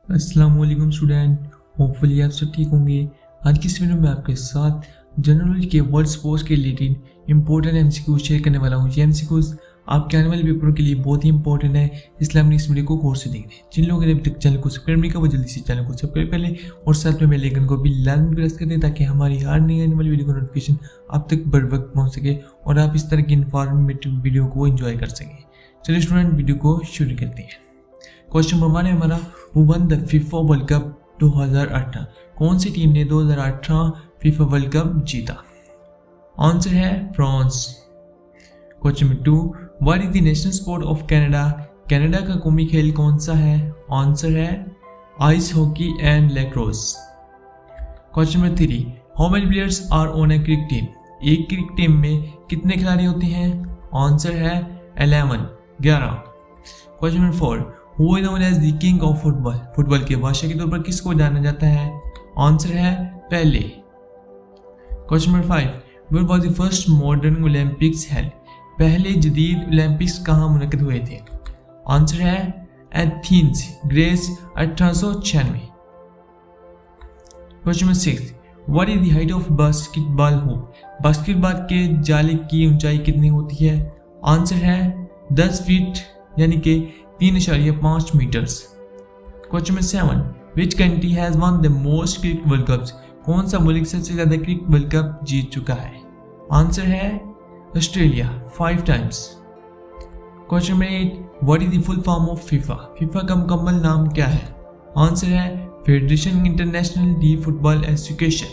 अस्सलाम वालेकुम student, hopefully आप सब ठीक होंगे। आज की इस वीडियो में आपके साथ जनरल नॉलेज के वर्ल्ड स्पोर्ट्स के रिलेटेड इंपॉर्टेंट एमसीक्यूज शेयर करने वाला हूँ। ये एमसीक्यूज आपके आने वाले पेपरों के लिए बहुत ही इंपॉर्टेंट है, इसलिए हमने इस वीडियो को गौर से देखना है। जिन लोगों ने अभी तक चैनल को सब्सक्राइब नहीं किया वो जल्दी से चैनल को सब्सक्राइब कर लें और साथ में बेल आइकन को भी लाजमी प्रेस कर दें ताकि हमारी हर नई आने वाली वीडियो का नोटिफिकेशन आप तक बर वक्त पहुँच सके और आप इस तरह की इंफॉर्मेटिव वीडियो को एंजॉय कर सकें। चलिए स्टूडेंट, वीडियो को शुरू करते हैं। क्वेश्चन नंबर 1 है हमारा, who won the FIFA world Cup 2018? कौन सी टीम ने 2018 फीफा वर्ल्ड कप जीता? आंसर है France. Question number 2, what is the national sport of Canada? Canada का कौमी खेल कौन सा है? आंसर है ice hockey and lacrosse. Question number 3, how many players are on a cricket team? एक क्रिकेट टीम में कितने खिलाड़ी होते हैं? आंसर है 11। Question number 4, Who is known as the king of football? Football के बादशाह के तौर पर किसको जाना जाता है? आंसर है पहले। Question number 5, Where was the first modern Olympics held? पहले जदीद ओलंपिक्स कहाँ मुनक़िद हुए थे? आंसर है Athens, Greece, 1896। Question number 6, What is the height of basketball hoop? Basketball के जाले की ऊंचाई कितनी होती है? आंसर है 10 फीट यानी कि 3.5 metres. Question number 7, which country has won the most cricket World Cups? कौन सा मुल्क सबसे ज्यादा क्रिकेट वर्ल्ड कप जीत चुका है? आंसर है Australia, 5 times. Question number 8, what is the full form of FIFA? FIFA का मुकम्मल नाम क्या है? आंसर है federation international D football association.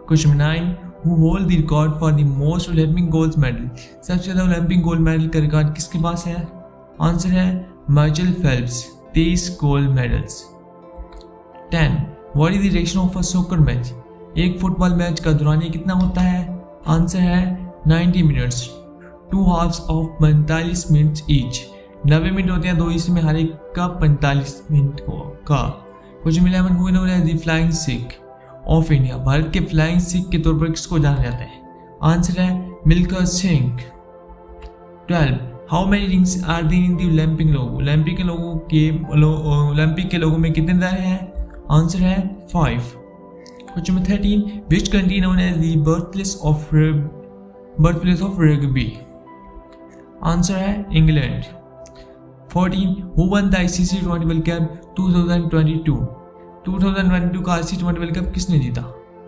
Question number 9, who hold the record for the most Olympic gold medal? सबसे ज्यादा Olympic gold medal का record किसके पास है? आंसर है Michael Phelps, 23 gold medals. 10, what is the duration of a soccer match? एक football match का दौरानिया कितना होता है? आंसर है 90 minutes, 2 halfs of 45 minutes each. 90 minute होते हैं, 2 हिस्से में हर एक का 45 मिनट का। Question 11, who is known as the flying Sikh of India? भारत के फ्लाइंग सिख के तौर पर किसको जाना जाता है? आंसर है Milkha Singh. 12, how many rings are there in the Olympic logo? Olympic के लोगों में कितने तारे हैं? आंसर है 5। Question number 13, which country known as the birthplace of rugby? Answer है England. 14, who won the ICC T20 world cup 2022? 2022 का आईसीसी T20 वर्ल्ड कप किसने जीता?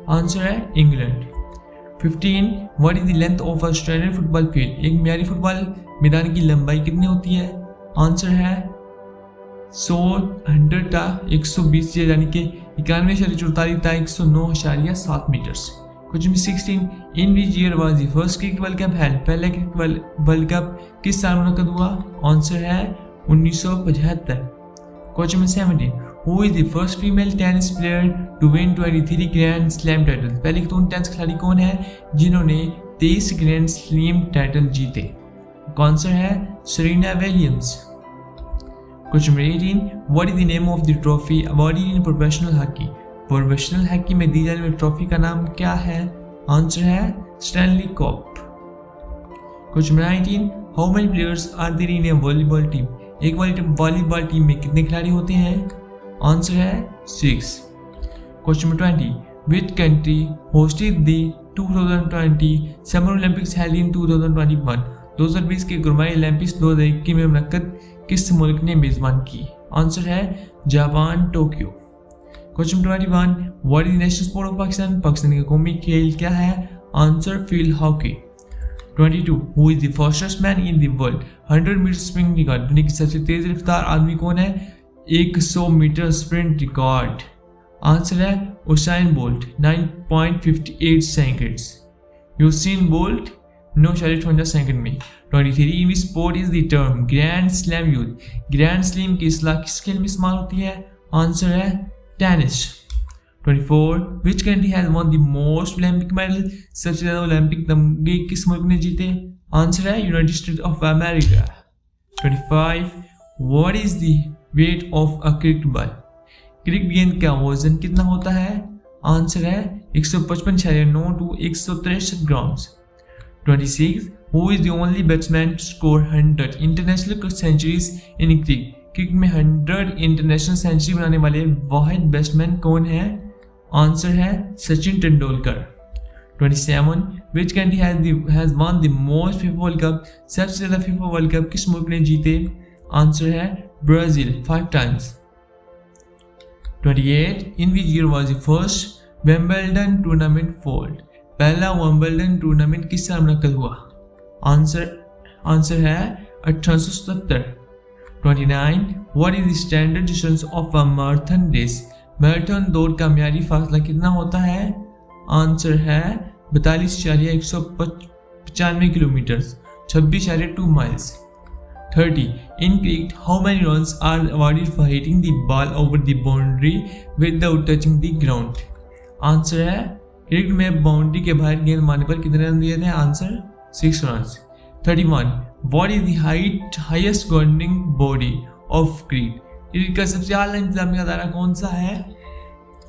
आंसर है England. 15, what is the length of a standard football field? एक मियारी football मैदान की लंबाई कितनी होती है? आंसर है 100 टा 120 यानी कि 91.44 to 109.7 metres. Question 16, in which year was the first cricket world Cup held? पहला क्रिकेट वर्ल्ड कप किस साल मुनक़िद हुआ? आंसर है 1975। Question 17, who is the first female tennis player to win 23 grand slam title? पहले खतून टेनिस खिलाड़ी कौन है जिन्होंने 23 ग्रैंड स्लैम टाइटल जीते? आंसर है Serena Williams. Question 18, what is the name of the trophy awarded in professional hockey? Professional hockey में दी जाने वाली ट्रॉफी का नाम क्या है? आंसर है Stanley Cup. Question 19, how many players are there in a volleyball team? एक वॉलीबॉल टीम में कितने खिलाड़ी होते हैं? आंसर है 6। Question 20, which country hosted the 2020 Summer Olympics held in 2021? 2020 के गर्माई ओलंपिक्स 2021 में मुनक़्क़िद किस मुल्क ने मेज़बान की? आंसर है Japan, Tokyo. Question 21, what is national sport of Pakistan? Pakistan का कौमी खेल क्या है? Answer field hockey. 22, who is the fastest man in the world? 100 metre sprint record, दुनिया की सबसे तेज रफ्तार आदमी कौन है? 100 मीटर स्प्रिंट रिकॉर्ड। आंसर है Usain Bolt, 9.58 seconds. Usain Bolt 9.58 second में। 23, in which sport is the term grand slam used? Grand slam की इस्तेलाह किस खेल में इस्तेमाल होती है? आंसर है tennis. 24, which country has won the most Olympic medal? सबसे ज्यादा ओलंपिक तमगे किस मुल्क ने जीते? आंसर है United States of America. 25, what is the weight of a cricket ball? Cricket गेंद का वजन कितना होता है? आंसर है 155.9 to 163 grams. 26, who is the only batsman to score 100 international centuries in cricket? Cricket में 100 इंटरनेशनल सेंचुरी बनाने वाले वाहिद बैट्समैन कौन है? आंसर है सचिन तेंदुलकर। 27 विच country has won the most FIFA world cup? सबसे ज्यादा फीफा वर्ल्ड कप किस मुल्क ने जीते? आंसर है Brazil 5 times. 28 in which year was the first Wimbledon tournament fold? पहला विंबलडन टूर्नामेंट किस साल मुनक्किद हुआ? आंसर है 1870। 29 what is the standard distance of a marathon race? Marathon दौड़ का म्यारी फासला कितना होता है? आंसर है 42.195 kilometre, 26.2 miles. 30 in cricket how many runs are awarded for hitting the ball over the boundary without touching the ground? Answer है cricket में boundary के बाहर गेंद मारने पर कितने रन दिए थे? Answer 6 runs. 31 what is the highest governing body of cricket? Cricket का सबसे आला इंतजामी अदारा कौन सा है?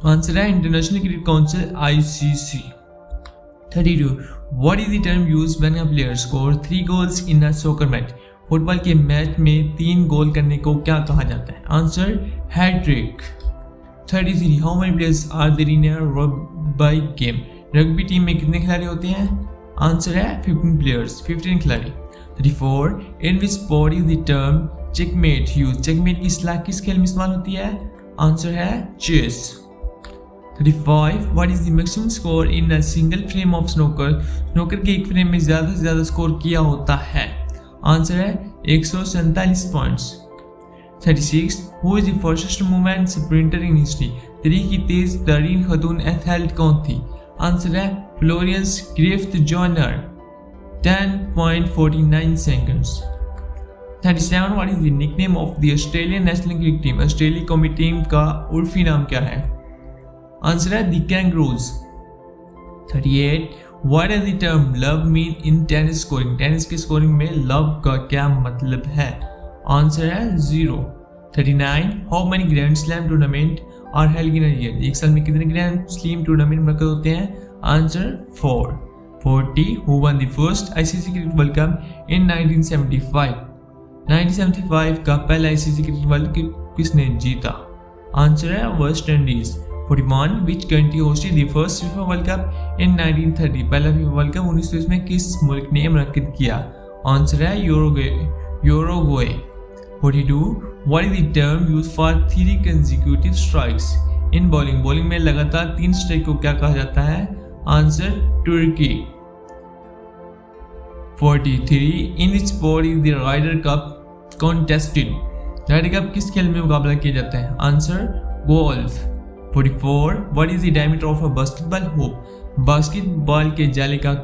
आंसर है international cricket council ICC। 32 what is the term used when a player score 3 goals in a soccer match? Football के match में 3 गोल करने को क्या कहा जाता है? Answer hat trick. 33 how many players are there in a rugby game? Rugby team में कितने खिलाड़ी होते हैं? आंसर है 15 प्लेयर्स, 15 खिलाड़ी। 34 in which sport is the term checkmate used? Checkmate की इस्तेलाह किस खेल में इस्तेमाल होती है? आंसर है chess. 35 what is the maximum score in a single frame of snooker? Snooker के एक फ्रेम में ज्यादा से ज्यादा स्कोर किया होता है? आंसर है 147 points. 36 who is the first women sprinter in history? तारीख की तेज तरीन खतून एथलीट कौन थी? आंसर है Florence Griffith Joyner, 10.49 seconds. 37 what is the nickname of the Australian national cricket team? Australia कौमी टीम का उर्फी नाम क्या है? आंसर है the Kangaroos. 38 what is the term love mean in tennis scoring? टेनिस की स्कोरिंग में लव का क्या मतलब है? आंसर है 0। 39 how many grand slam tournament are held in a year? एक साल में कितने ग्रैंड स्लैम टूर्नामेंट मुनक्किद होते हैं? Answer 4। 40 who won the first ICC cricket world cup in 1975? 1975 का पहला ICC क्रिकेट वर्ल्ड कप किसने जीता? आंसर है West Indies. 41 which country hosted the first FIFA world cup in 1930? पहला फीफा वर्ल्ड कप 1930 में किस मुल्क ने मुनक्किद किया? आंसर है Uruguay. 42 what is the term used for 3 consecutive strikes in bowling? Bowling में लगातार 3 स्ट्राइक को क्या कहा जाता है? Answer turkey. 43 in which sport is the Ryder Cup contested? Ryder Cup किस खेल में मुकाबला किया जाता है? Answer golf. 44 what is the diameter of a basketball hoop? Basketball के जाले का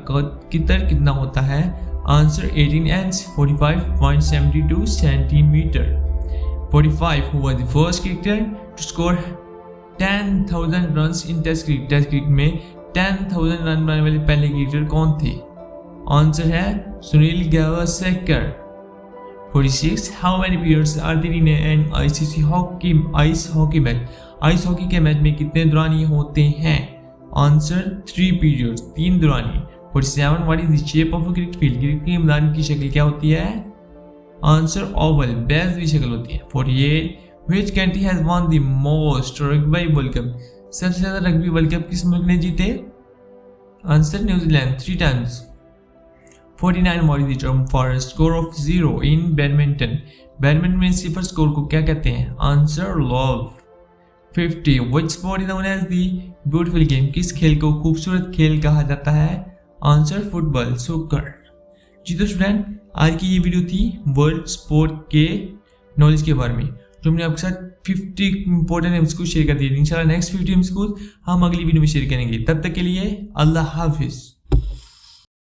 कितर कितना होता है? Answer 18 inch, 45.72 centimetre. 45 who was the first cricketer to score 10,000 runs in test cricket? Test cricket में 10,000 रन बनाने वाले पहले क्रिकेटर कौन थे? आंसर है Sunil Gavaskar. 46 how many periods are there in an ICC ice hockey match? Ice hockey के match में कितने दुरानी होते हैं? आंसर 3 पीरियड्स, 3 दुरानी। 47 what is the shape of a cricket field? Cricket के मैदान की शक्ल क्या होती है? आंसर ओवल, बेस की शक्ल होती है। 48 which country has won the most rugby world cup? सबसे ज्यादा रग्बी वर्ल्ड कप किस मुल्क ने जीते? Answer New Zealand, 3 times. 49 what is the term for score of 0 in badminton? Badminton में 0 स्कोर को क्या कहते हैं? Answer love. 50 which sport is known as the beautiful game? किस खेल को खूबसूरत खेल कहा जाता है? Answer football, soccer. जी तो स्टूडेंट, आज की ये वीडियो थी वर्ल्ड स्पोर्ट के नॉलेज के बारे में, जो हमने आपके साथ 50 इंपॉर्टेंट एमसीक्यू शेयर कर दिए। इंशाल्लाह नेक्स्ट 50 एमसीक्यू हम अगली वीडियो में शेयर करेंगे। तब तक के लिए अल्लाह हाफिज।